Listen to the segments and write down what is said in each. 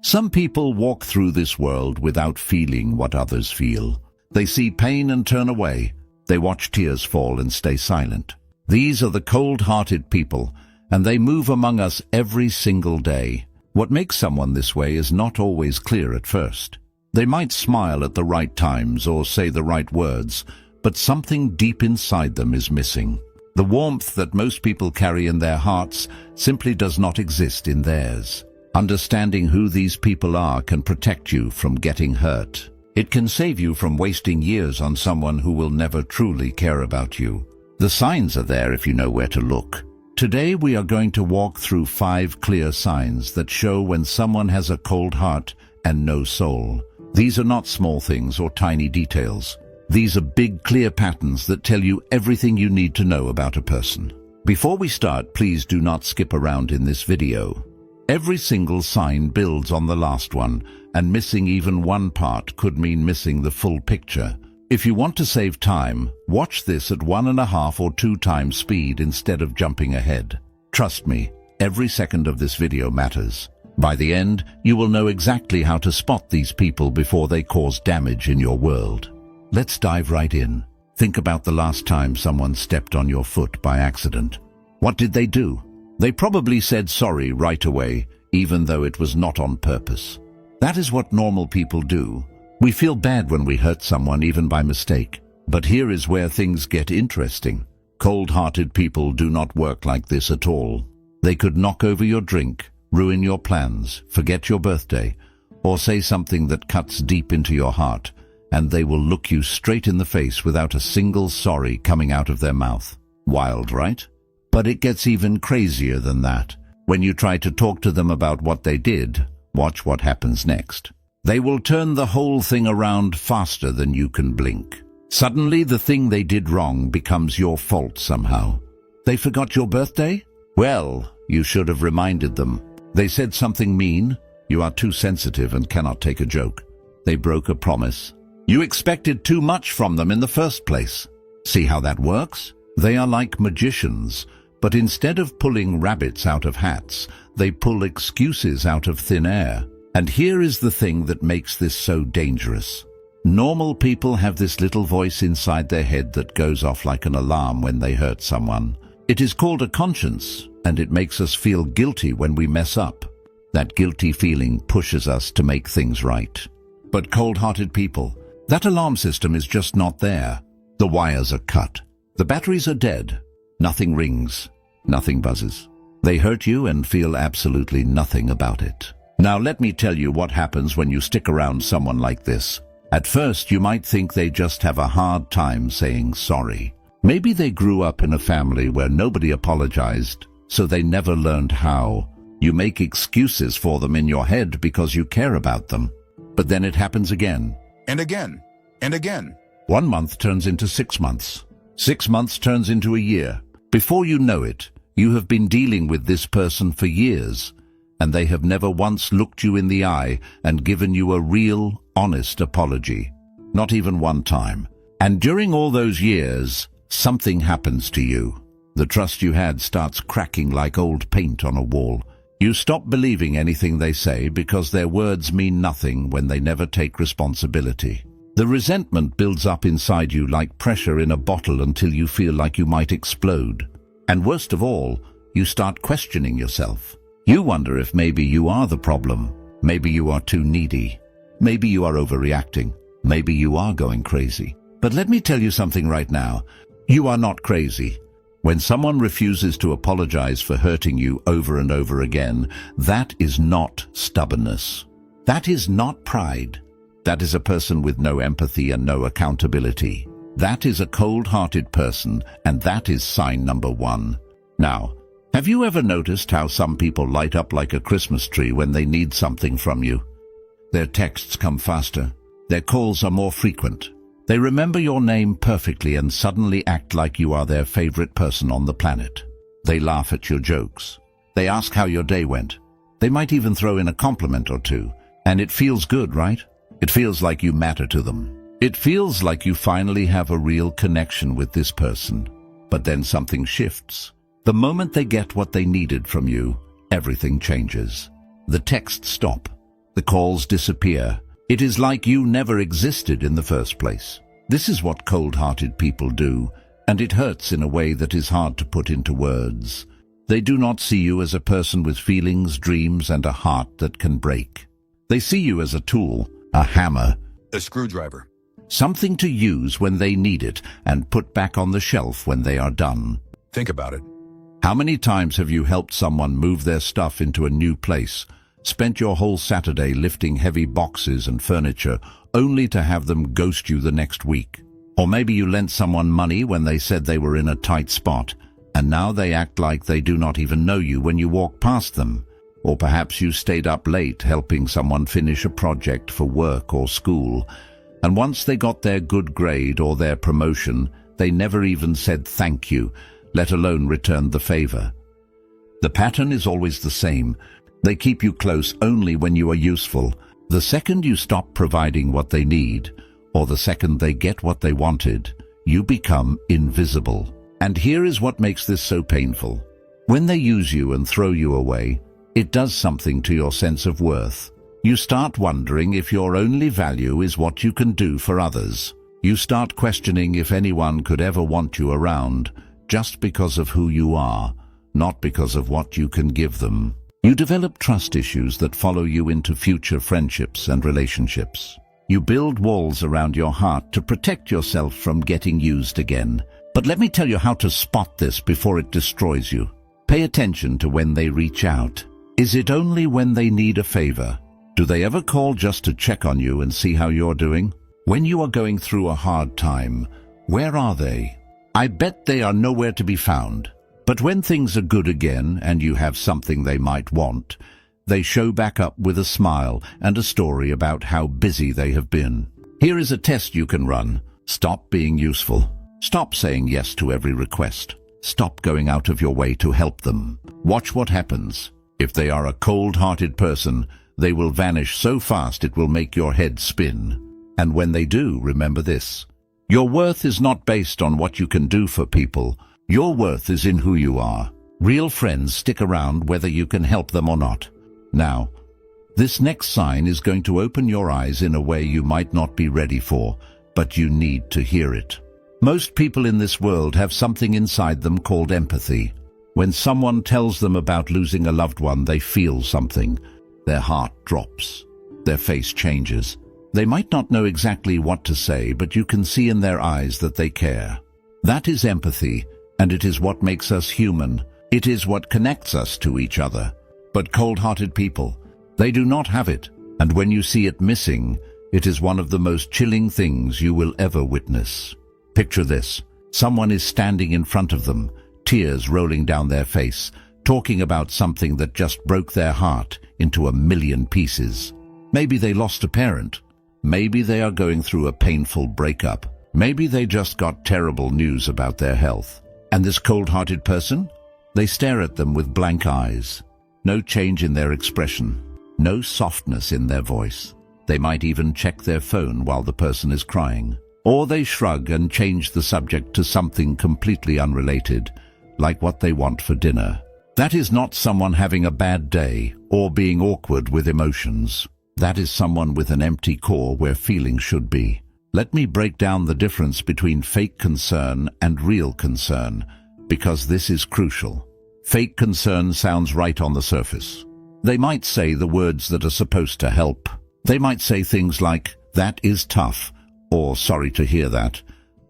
Some people walk through this world without feeling what others feel. They see pain and turn away. They watch tears fall and stay silent. These are the cold-hearted people, and they move among us every single day. What makes someone this way is not always clear at first. They might smile at the right times or say the right words, but something deep inside them is missing. The warmth that most people carry in their hearts simply does not exist in theirs. Understanding who these people are can protect you from getting hurt. It can save you from wasting years on someone who will never truly care about you. The signs are there if you know where to look. Today we are going to walk through 5 clear signs that show when someone has a cold heart and no soul. These are not small things or tiny details. These are big, clear patterns that tell you everything you need to know about a person. Before we start, please do not skip around in this video. Every single sign builds on the last one, and missing even one part could mean missing the full picture. If you want to save time, watch this at 1.5 or 2 times speed instead of jumping ahead. Trust me, every second of this video matters. By the end, you will know exactly how to spot these people before they cause damage in your world. Let's dive right in. Think about the last time someone stepped on your foot by accident. What did they do? They probably said sorry right away, even though it was not on purpose. That is what normal people do. We feel bad when we hurt someone, even by mistake. But here is where things get interesting. Cold-hearted people do not work like this at all. They could knock over your drink, ruin your plans, forget your birthday, or say something that cuts deep into your heart, and they will look you straight in the face without a single sorry coming out of their mouth. Wild, right? But it gets even crazier than that. When you try to talk to them about what they did, watch what happens next. They will turn the whole thing around faster than you can blink. Suddenly, the thing they did wrong becomes your fault somehow. They forgot your birthday? Well, you should have reminded them. They said something mean. You are too sensitive and cannot take a joke. They broke a promise. You expected too much from them in the first place. See how that works? They are like magicians, but instead of pulling rabbits out of hats, they pull excuses out of thin air. And here is the thing that makes this so dangerous. Normal people have this little voice inside their head that goes off like an alarm when they hurt someone. It is called a conscience, and it makes us feel guilty when we mess up. That guilty feeling pushes us to make things right. But cold-hearted people, that alarm system is just not there. The wires are cut. The batteries are dead. Nothing rings. Nothing buzzes. They hurt you and feel absolutely nothing about it. Now let me tell you what happens when you stick around someone like this. At first, you might think they just have a hard time saying sorry. Maybe they grew up in a family where nobody apologized, so they never learned how. You make excuses for them in your head because you care about them. But then it happens again. And again. And again. 1 month turns into 6 months. 6 months turns into a year. Before you know it, you have been dealing with this person for years, and they have never once looked you in the eye and given you a real, honest apology. Not even one time. And during all those years, something happens to you. The trust you had starts cracking like old paint on a wall. You stop believing anything they say because their words mean nothing when they never take responsibility. The resentment builds up inside you like pressure in a bottle until you feel like you might explode. And worst of all, you start questioning yourself. You wonder if maybe you are the problem. Maybe you are too needy. Maybe you are overreacting. Maybe you are going crazy. But let me tell you something right now. You are not crazy. When someone refuses to apologize for hurting you over and over again, that is not stubbornness. That is not pride. That is a person with no empathy and no accountability. That is a cold-hearted person, and that is sign number 1. Now, have you ever noticed how some people light up like a Christmas tree when they need something from you? Their texts come faster. Their calls are more frequent. They remember your name perfectly and suddenly act like you are their favorite person on the planet. They laugh at your jokes. They ask how your day went. They might even throw in a compliment or two. And it feels good, right? It feels like you matter to them. It feels like you finally have a real connection with this person. But then something shifts. The moment they get what they needed from you, everything changes. The texts stop. The calls disappear. It is like you never existed in the first place. This is what cold-hearted people do, and it hurts in a way that is hard to put into words. They do not see you as a person with feelings, dreams, and a heart that can break. They see you as a tool, a hammer, A screwdriver. something to use when they need it and put back on the shelf when they are done. Think about it. How many times have you helped someone move their stuff into a new place, spent your whole Saturday lifting heavy boxes and furniture, only to have them ghost you the next week? Or maybe you lent someone money when they said they were in a tight spot, and now they act like they do not even know you when you walk past them. Or perhaps you stayed up late helping someone finish a project for work or school, and once they got their good grade or their promotion, they never even said thank you, let alone returned the favor. The pattern is always the same. They keep you close only when you are useful. The second you stop providing what they need, or the second they get what they wanted, you become invisible. And here is what makes this so painful. When they use you and throw you away, it does something to your sense of worth. You start wondering if your only value is what you can do for others. You start questioning if anyone could ever want you around, just because of who you are, not because of what you can give them. You develop trust issues that follow you into future friendships and relationships. You build walls around your heart to protect yourself from getting used again. But let me tell you how to spot this before it destroys you. Pay attention to when they reach out. Is it only when they need a favor? Do they ever call just to check on you and see how you're doing? When you are going through a hard time, where are they? I bet they are nowhere to be found. But when things are good again and you have something they might want, they show back up with a smile and a story about how busy they have been. Here is a test you can run. Stop being useful. Stop saying yes to every request. Stop going out of your way to help them. Watch what happens. If they are a cold-hearted person, they will vanish so fast it will make your head spin. And when they do, remember this. Your worth is not based on what you can do for people. Your worth is in who you are. Real friends stick around whether you can help them or not. Now, this next sign is going to open your eyes in a way you might not be ready for, but you need to hear it. Most people in this world have something inside them called empathy. When someone tells them about losing a loved one, they feel something. Their heart drops. Their face changes. They might not know exactly what to say, but you can see in their eyes that they care. That is empathy, and it is what makes us human. It is what connects us to each other. But cold-hearted people, they do not have it, and when you see it missing, it is one of the most chilling things you will ever witness. Picture this. Someone is standing in front of them, tears rolling down their face, talking about something that just broke their heart into a million pieces. Maybe they lost a parent. Maybe they are going through a painful breakup. Maybe they just got terrible news about their health. And this cold-hearted person? They stare at them with blank eyes. No change in their expression. No softness in their voice. They might even check their phone while the person is crying. Or they shrug and change the subject to something completely unrelated, like what they want for dinner. That is not someone having a bad day or being awkward with emotions. That is someone with an empty core where feelings should be. Let me break down the difference between fake concern and real concern, because this is crucial. Fake concern sounds right on the surface. They might say the words that are supposed to help. They might say things like, "That is tough," or "Sorry to hear that,"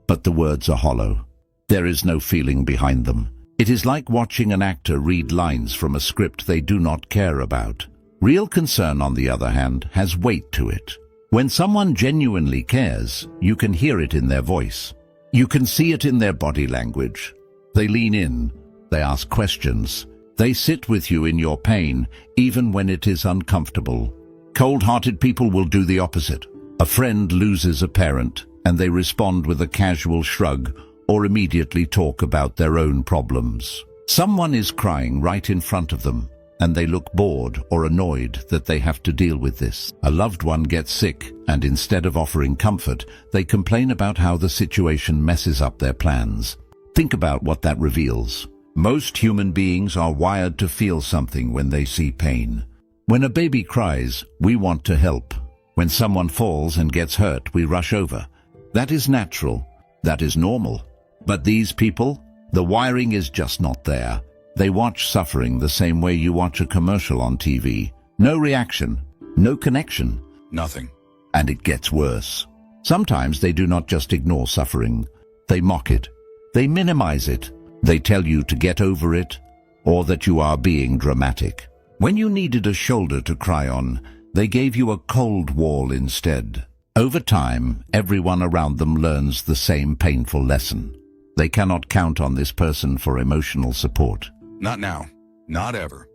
but the words are hollow. There is no feeling behind them. It is like watching an actor read lines from a script they do not care about. Real concern, on the other hand, has weight to it. When someone genuinely cares, you can hear it in their voice. You can see it in their body language. They lean in. They ask questions. They sit with you in your pain, even when it is uncomfortable. Cold-hearted people will do the opposite. A friend loses a parent, and they respond with a casual shrug or immediately talk about their own problems. Someone is crying right in front of them, and they look bored or annoyed that they have to deal with this. A loved one gets sick, and instead of offering comfort, they complain about how the situation messes up their plans. Think about what that reveals. Most human beings are wired to feel something when they see pain. When a baby cries, we want to help. When someone falls and gets hurt, we rush over. That is natural. That is normal. But these people, the wiring is just not there. They watch suffering the same way you watch a commercial on TV. No reaction, no connection. Nothing. And it gets worse. Sometimes they do not just ignore suffering. They mock it. They minimize it. They tell you to get over it, or that you are being dramatic. When you needed a shoulder to cry on, they gave you a cold wall instead. Over time, everyone around them learns the same painful lesson. They cannot count on this person for emotional support. Not now. Not ever.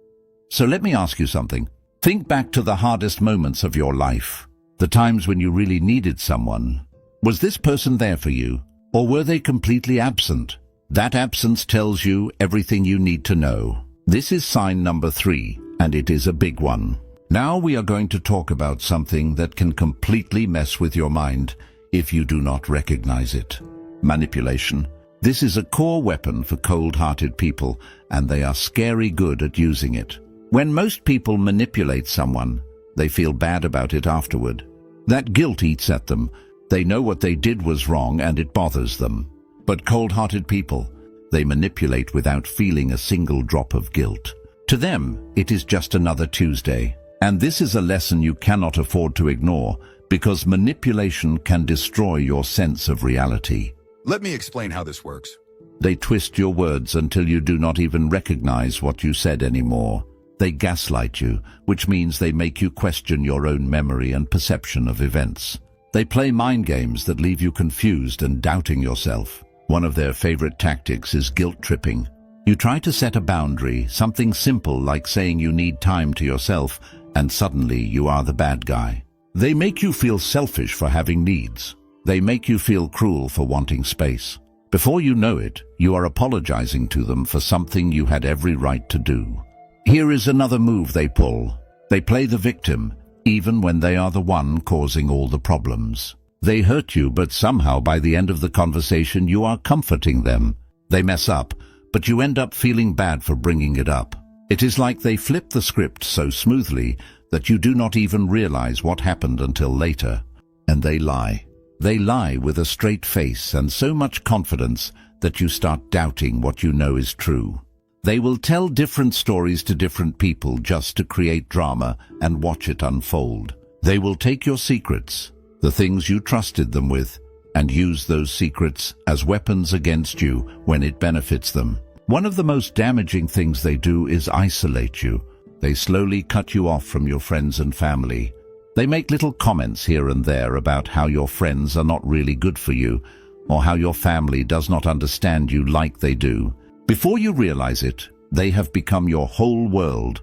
So let me ask you something. Think back to the hardest moments of your life, the times when you really needed someone. Was this person there for you, or were they completely absent? That absence tells you everything you need to know. This is sign number 3, and it is a big one. Now we are going to talk about something that can completely mess with your mind if you do not recognize it. Manipulation. This is a core weapon for cold-hearted people, and they are scary good at using it. When most people manipulate someone, they feel bad about it afterward. That guilt eats at them. They know what they did was wrong and it bothers them. But cold-hearted people, they manipulate without feeling a single drop of guilt. To them, it is just another Tuesday. And this is a lesson you cannot afford to ignore, because manipulation can destroy your sense of reality. Let me explain how this works. They twist your words until you do not even recognize what you said anymore. They gaslight you, which means they make you question your own memory and perception of events. They play mind games that leave you confused and doubting yourself. One of their favorite tactics is guilt tripping. You try to set a boundary, something simple like saying you need time to yourself, and suddenly you are the bad guy. They make you feel selfish for having needs. They make you feel cruel for wanting space. Before you know it, you are apologizing to them for something you had every right to do. Here is another move they pull. They play the victim, even when they are the one causing all the problems. They hurt you, but somehow by the end of the conversation you are comforting them. They mess up, but you end up feeling bad for bringing it up. It is like they flip the script so smoothly that you do not even realize what happened until later. And they lie. They lie with a straight face and so much confidence that you start doubting what you know is true. They will tell different stories to different people just to create drama and watch it unfold. They will take your secrets, the things you trusted them with, and use those secrets as weapons against you when it benefits them. One of the most damaging things they do is isolate you. They slowly cut you off from your friends and family. They make little comments here and there about how your friends are not really good for you, or how your family does not understand you like they do. Before you realize it, they have become your whole world,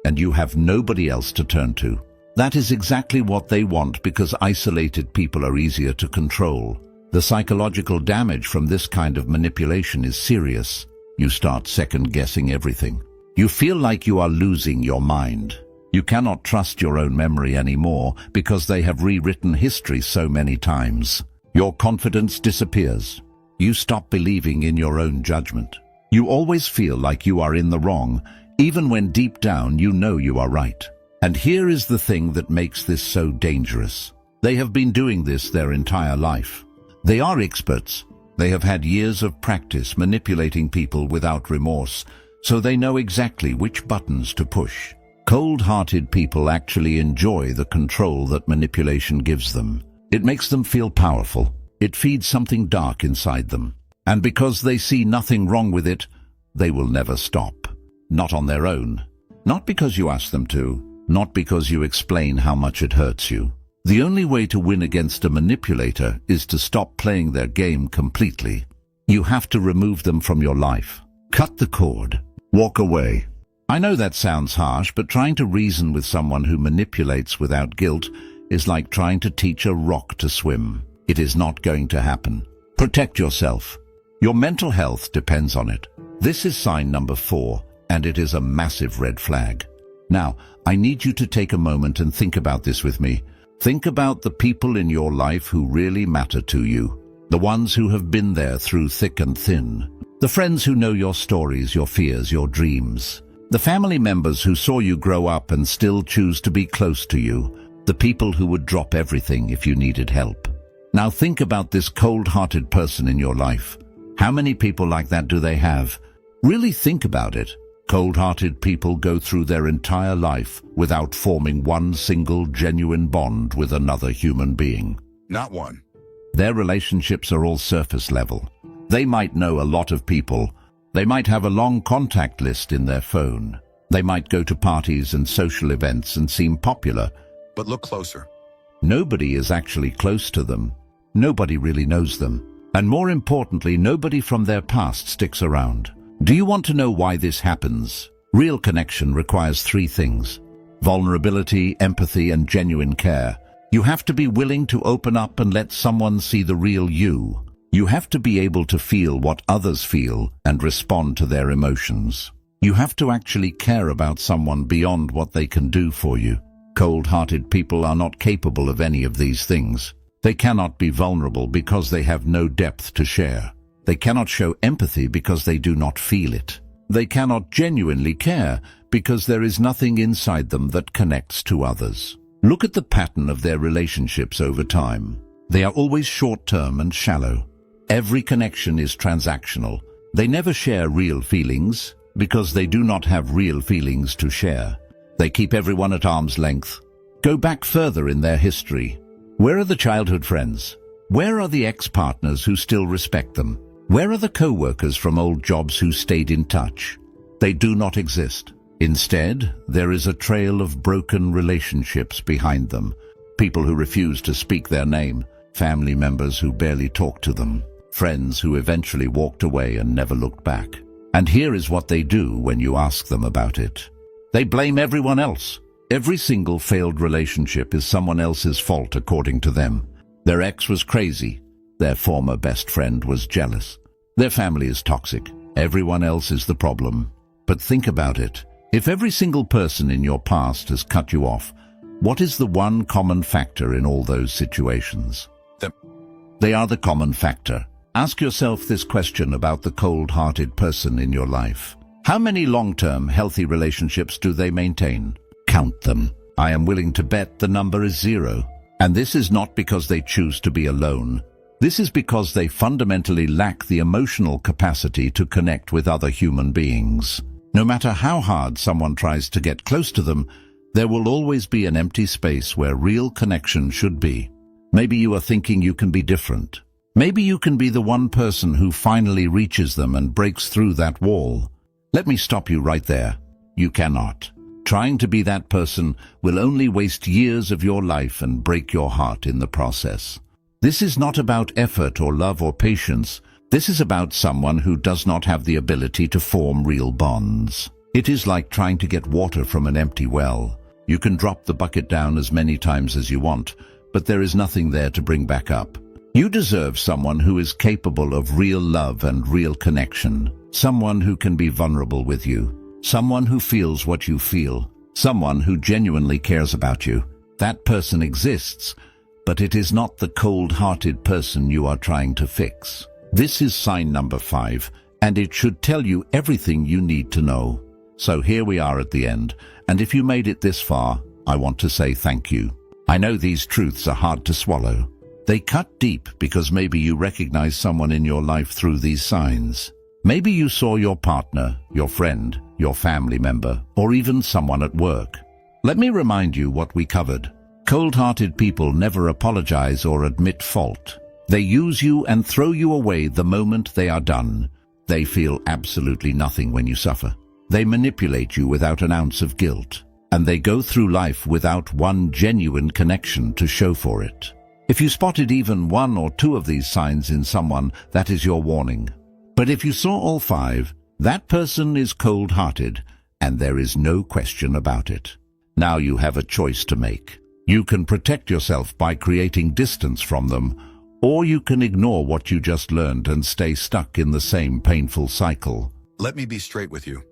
and you have nobody else to turn to. That is exactly what they want, because isolated people are easier to control. The psychological damage from this kind of manipulation is serious. You start second-guessing everything. You feel like you are losing your mind. You cannot trust your own memory anymore because they have rewritten history so many times. Your confidence disappears. You stop believing in your own judgment. You always feel like you are in the wrong, even when deep down you know you are right. And here is the thing that makes this so dangerous. They have been doing this their entire life. They are experts. They have had years of practice manipulating people without remorse, so they know exactly which buttons to push. Cold-hearted people actually enjoy the control that manipulation gives them. It makes them feel powerful. It feeds something dark inside them. And because they see nothing wrong with it, they will never stop. Not on their own. Not because you ask them to. Not because you explain how much it hurts you. The only way to win against a manipulator is to stop playing their game completely. You have to remove them from your life. Cut the cord. Walk away. I know that sounds harsh, but trying to reason with someone who manipulates without guilt is like trying to teach a rock to swim. It is not going to happen. Protect yourself. Your mental health depends on it. This is sign number 4, and it is a massive red flag. Now, I need you to take a moment and think about this with me. Think about the people in your life who really matter to you. The ones who have been there through thick and thin. The friends who know your stories, your fears, your dreams. The family members who saw you grow up and still choose to be close to you. The people who would drop everything if you needed help. Now think about this cold-hearted person in your life. How many people like that do they have? Really think about it. Cold-hearted people go through their entire life without forming one single genuine bond with another human being. Not one. Their relationships are all surface level. They might know a lot of people. They might have a long contact list in their phone. They might go to parties and social events and seem popular. But look closer. Nobody is actually close to them. Nobody really knows them. And more importantly, nobody from their past sticks around. Do you want to know why this happens? Real connection requires three things: vulnerability, empathy, and genuine care. You have to be willing to open up and let someone see the real you. You have to be able to feel what others feel and respond to their emotions. You have to actually care about someone beyond what they can do for you. Cold-hearted people are not capable of any of these things. They cannot be vulnerable because they have no depth to share. They cannot show empathy because they do not feel it. They cannot genuinely care because there is nothing inside them that connects to others. Look at the pattern of their relationships over time. They are always short-term and shallow. Every connection is transactional. They never share real feelings because they do not have real feelings to share. They keep everyone at arm's length. Go back further in their history. Where are the childhood friends? Where are the ex-partners who still respect them? Where are the co-workers from old jobs who stayed in touch? They do not exist. Instead, there is a trail of broken relationships behind them. People who refuse to speak their name, family members who barely talk to them, friends who eventually walked away and never looked back. And here is what they do when you ask them about it. They blame everyone else. Every single failed relationship is someone else's fault according to them. Their ex was crazy. Their former best friend was jealous. Their family is toxic. Everyone else is the problem. But think about it. If every single person in your past has cut you off, what is the one common factor in all those situations? They are the common factor. Ask yourself this question about the cold-hearted person in your life. How many long-term, healthy relationships do they maintain? Count them. I am willing to bet the number is 0. And this is not because they choose to be alone. This is because they fundamentally lack the emotional capacity to connect with other human beings. No matter how hard someone tries to get close to them, there will always be an empty space where real connection should be. Maybe you are thinking you can be different. Maybe you can be the one person who finally reaches them and breaks through that wall. Let me stop you right there. You cannot. Trying to be that person will only waste years of your life and break your heart in the process. This is not about effort or love or patience. This is about someone who does not have the ability to form real bonds. It is like trying to get water from an empty well. You can drop the bucket down as many times as you want, but there is nothing there to bring back up. You deserve someone who is capable of real love and real connection. Someone who can be vulnerable with you. Someone who feels what you feel. Someone who genuinely cares about you. That person exists, but it is not the cold-hearted person you are trying to fix. This is sign number 5, and it should tell you everything you need to know. So here we are at the end, and if you made it this far, I want to say thank you. I know these truths are hard to swallow. They cut deep because maybe you recognize someone in your life through these signs. Maybe you saw your partner, your friend, your family member, or even someone at work. Let me remind you what we covered. Cold-hearted people never apologize or admit fault. They use you and throw you away the moment they are done. They feel absolutely nothing when you suffer. They manipulate you without an ounce of guilt. And they go through life without one genuine connection to show for it. If you spotted even 1 or 2 of these signs in someone, that is your warning. But if you saw all 5, that person is cold-hearted, and there is no question about it. Now you have a choice to make. You can protect yourself by creating distance from them, or you can ignore what you just learned and stay stuck in the same painful cycle. Let me be straight with you.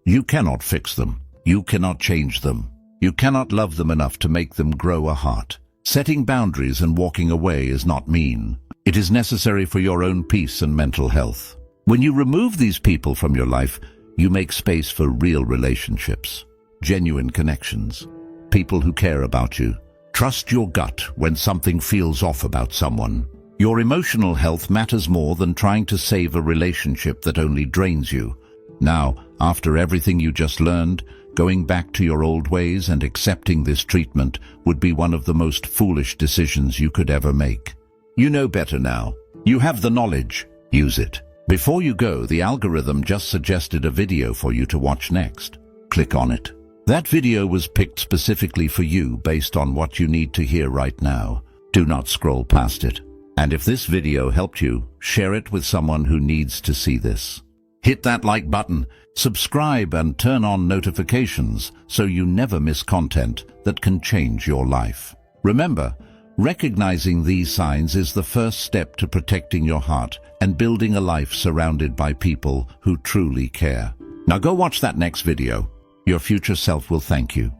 You cannot fix them. You cannot change them. You cannot love them enough to make them grow a heart. Setting boundaries and walking away is not mean. It is necessary for your own peace and mental health. When you remove these people from your life, You make space for real relationships, genuine connections, people who care about you. Trust your gut when something feels off about someone. Your emotional health matters more than trying to save a relationship that only drains you. Now, after everything you just learned, going back to your old ways and accepting this treatment would be one of the most foolish decisions you could ever make. You know better now. You have the knowledge. Use it. Before you go, the algorithm just suggested a video for you to watch next. Click on it. That video was picked specifically for you based on what you need to hear right now. Do not scroll past it. And if this video helped you, share it with someone who needs to see this. Hit that like button, subscribe and turn on notifications so you never miss content that can change your life. Remember, recognizing these signs is the first step to protecting your heart and building a life surrounded by people who truly care. Now go watch that next video. Your future self will thank you.